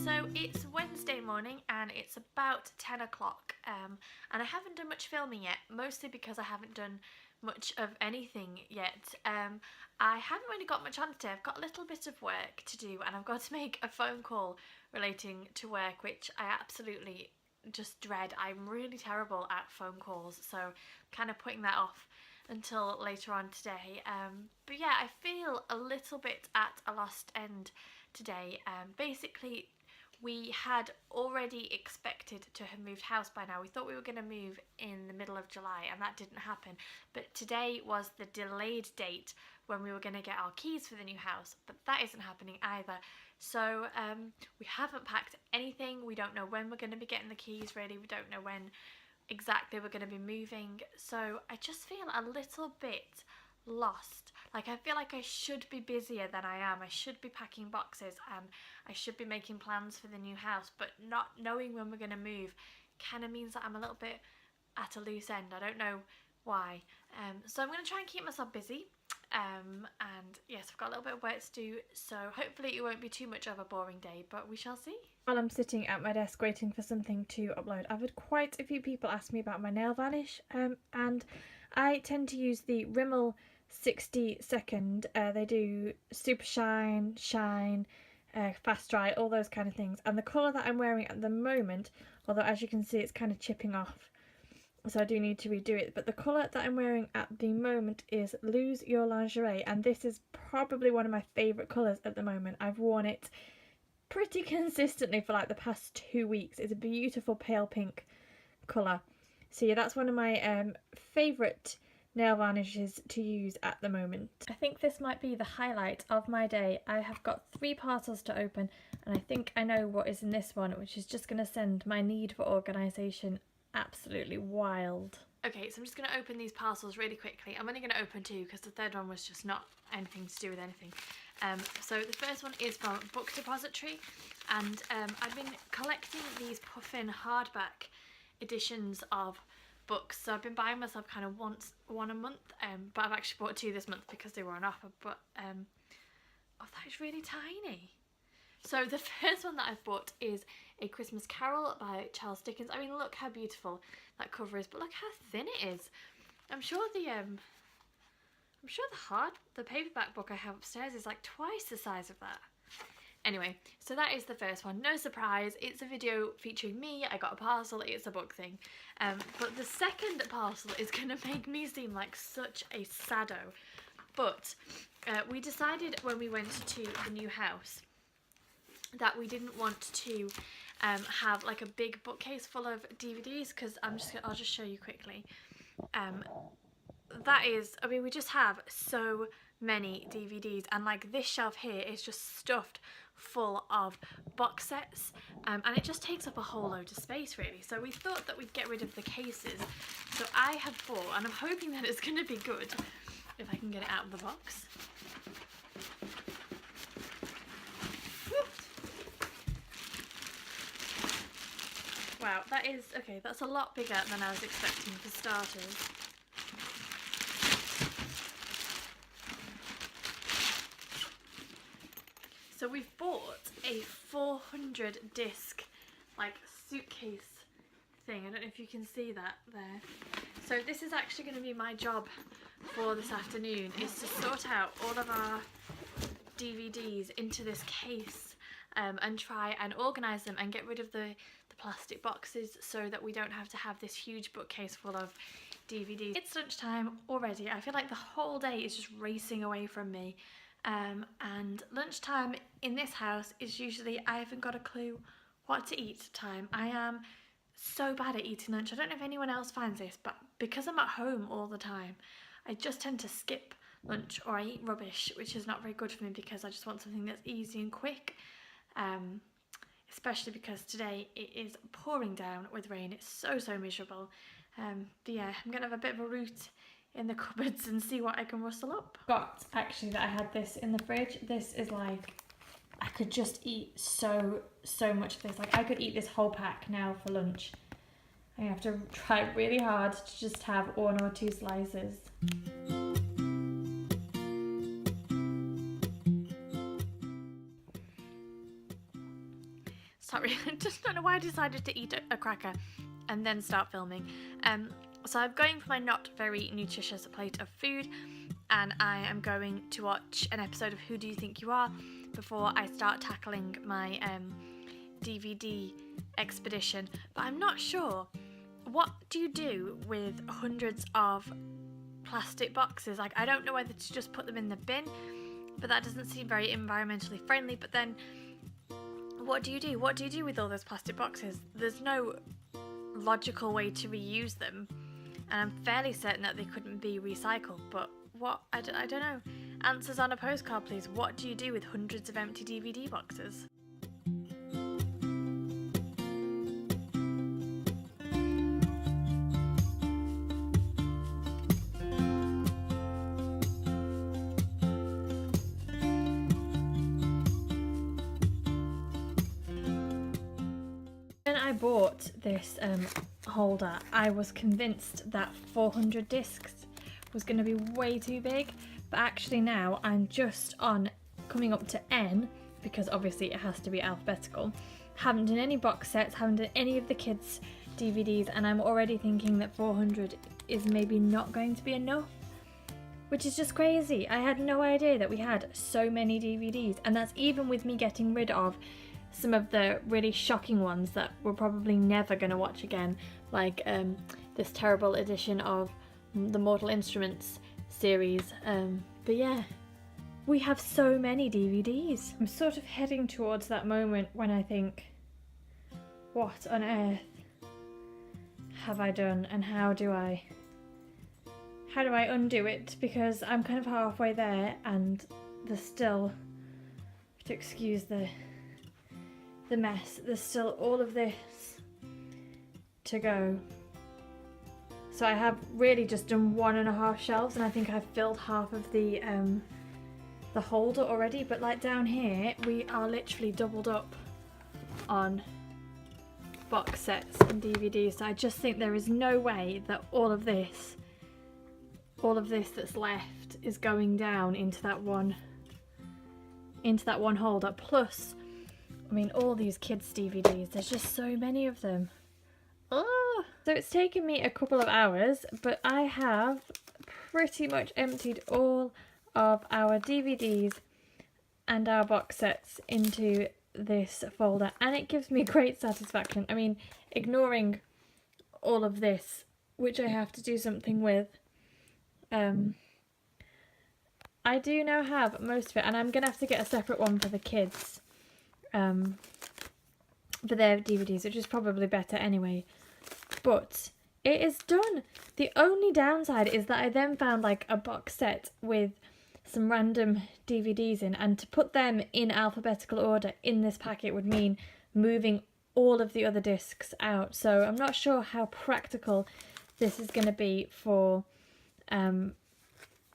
So it's Wednesday morning and it's about 10 o'clock and I haven't done much filming yet, mostly because I haven't done much of anything yet. I haven't really got much on today. I've got a little bit of work to do and I've got to make a phone call relating to work, which I absolutely just dread. I'm really terrible at phone calls, so I'm kind of putting that off until later on today. But yeah, I feel a little bit at a lost end today. Basically, we had already expected to have moved house by now. We thought we were going to move in the middle of July and that didn't happen. But today was the delayed date when we were going to get our keys for the new house, but that isn't happening either. So we haven't packed anything. We don't know when we're going to be getting the keys ready. We don't know when exactly we're going to be moving. So I just feel a little bit lost. Like, I feel like I should be busier than I am. I should be packing boxes and I should be making plans for the new house, but not knowing when we're going to move kind of means that I'm a little bit at a loose end. I don't know why. So I'm going to try and keep myself busy. And yes, I've got a little bit of work to do, so hopefully it won't be too much of a boring day, but we shall see. While I'm sitting at my desk waiting for something to upload, I've had quite a few people ask me about my nail varnish, and I tend to use the Rimmel 60 second. They do super shine, fast dry, all those kind of things, and the colour that I'm wearing at the moment, although as you can see it's kind of chipping off, so I do need to redo it, but the colour that I'm wearing at the moment is Lose Your Lingerie, and this is probably one of my favourite colours at the moment. I've worn it pretty consistently for like the past 2 weeks. It's a beautiful pale pink colour. So yeah, that's one of my favourite nail varnishes to use at the moment. I think this might be the highlight of my day. I have got 3 parcels to open and I think I know what is in this one, which is just going to send my need for organisation absolutely wild. Okay, so I'm just going to open these parcels really quickly. I'm only going to open 2 because the third one was just not anything to do with anything. So the first one is from Book Depository, and I've been collecting these puffin hardback editions of books. So I've been buying myself kind of one a month, but I've actually bought 2 this month because they were on offer. But oh, that is really tiny. So the first one that I've bought is A Christmas Carol by Charles Dickens. I mean, look how beautiful that cover is, but look how thin it is. I'm sure the paperback book I have upstairs is like twice the size of that. Anyway, so that is the first one. No surprise, it's a video featuring me. I got a parcel, it's a book thing. But the second parcel is gonna make me seem like such a saddo. But we decided when we went to the new house that we didn't want to have like a big bookcase full of DVDs, because I'll just show you quickly. That is, I mean, we just have so many DVDs, and like this shelf here is just stuffed full of box sets, and it just takes up a whole load of space really. So we thought that we'd get rid of the cases. So I have bought, and I'm hoping that it's going to be good if I can get it out of the box. Wow, that is, okay, that's a lot bigger than I was expecting for starters. So we've bought a 400 disc like suitcase thing. I don't know if you can see that there. So this is actually going to be my job for this afternoon, is to sort out all of our DVDs into this case and try and organise them and get rid of the plastic boxes so that we don't have to have this huge bookcase full of DVDs. It's lunchtime already. I feel like the whole day is just racing away from me. And lunchtime in this house is usually I haven't got a clue what to eat time. I am so bad at eating lunch. I don't know if anyone else finds this, but because I'm at home all the time, I just tend to skip lunch, or I eat rubbish, which is not very good for me because I just want something that's easy and quick. Especially because today it is pouring down with rain. It's so miserable. But yeah, I'm gonna have a bit of a route in the cupboards and see what I can rustle up. Got actually that I had this in the fridge. This is like, I could just eat so much of this. Like I could eat this whole pack now for lunch. I have to try really hard to just have 1 or 2 slices. Sorry, I just don't know why I decided to eat a cracker and then start filming. So I'm going for my not very nutritious plate of food, and I am going to watch an episode of Who Do You Think You Are before I start tackling my DVD expedition. But I'm not sure, what do you do with hundreds of plastic boxes? Like, I don't know whether to just put them in the bin, but that doesn't seem very environmentally friendly. But then what do you do? What do you do with all those plastic boxes? There's no logical way to reuse them, and I'm fairly certain that they couldn't be recycled. But what? I don't know. Answers on a postcard, please. What do you do with hundreds of empty DVD boxes? When I bought this holder, I was convinced that 400 discs was going to be way too big, but actually now I'm just on coming up to N, because obviously it has to be alphabetical. Haven't done any box sets, haven't done any of the kids' DVDs, and I'm already thinking that 400 is maybe not going to be enough, which is just crazy. I had no idea that we had so many DVDs, and that's even with me getting rid of some of the really shocking ones that we're probably never going to watch again, like this terrible edition of the Mortal Instruments series. But yeah, we have so many DVDs. I'm sort of heading towards that moment when I think, what on earth have I done, and how do I undo it? Because I'm kind of halfway there, and there's still, to excuse the mess, there's still all of this to go. So I have really just done 1.5 shelves, and I think I've filled half of the holder already. But like down here, we are literally doubled up on box sets and DVDs. So I just think there is no way that all of this that's left is going down into that one holder. Plus, I mean, all these kids' DVDs, there's just so many of them. Oh! So it's taken me a couple of hours, but I have pretty much emptied all of our DVDs and our box sets into this folder, and it gives me great satisfaction. I mean, ignoring all of this, which I have to do something with, I do now have most of it, and I'm going to have to get a separate one for the kids. For their DVDs, which is probably better anyway. But it is done. The only downside is that I then found like a box set with some random DVDs in, and to put them in alphabetical order in this packet would mean moving all of the other discs out. So I'm not sure how practical this is going to be for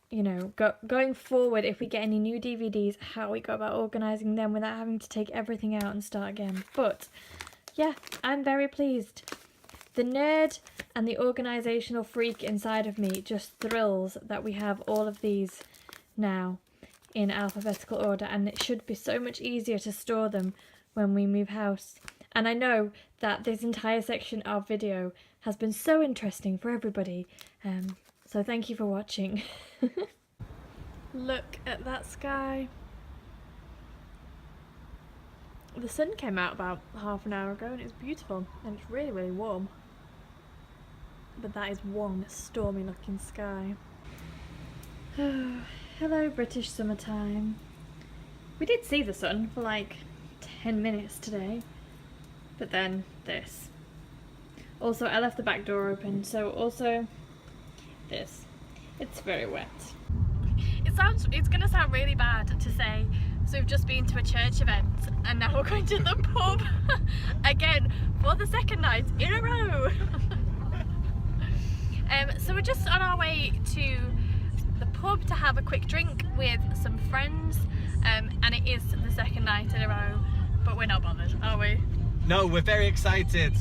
you know, going forward, if we get any new DVDs, how we go about organising them without having to take everything out and start again. But yeah, I'm very pleased. The nerd and the organisational freak inside of me just thrills that we have all of these now in alphabetical order, and it should be so much easier to store them when we move house. And I know that this entire section of video has been so interesting for everybody. So thank you for watching. Look at that sky. The sun came out about half an hour ago and it's beautiful, and it's really, really warm. But that is one stormy looking sky. Oh, hello British summertime. We did see the sun for like 10 minutes today, but then this. Also, I left the back door open, so also this. It's very wet. It's gonna sound really bad to say, so we've just been to a church event and now we're going to the pub again for the second night in a row. So we're just on our way to the pub to have a quick drink with some friends, and it is the second night in a row, but we're not bothered, are we? No, we're very excited.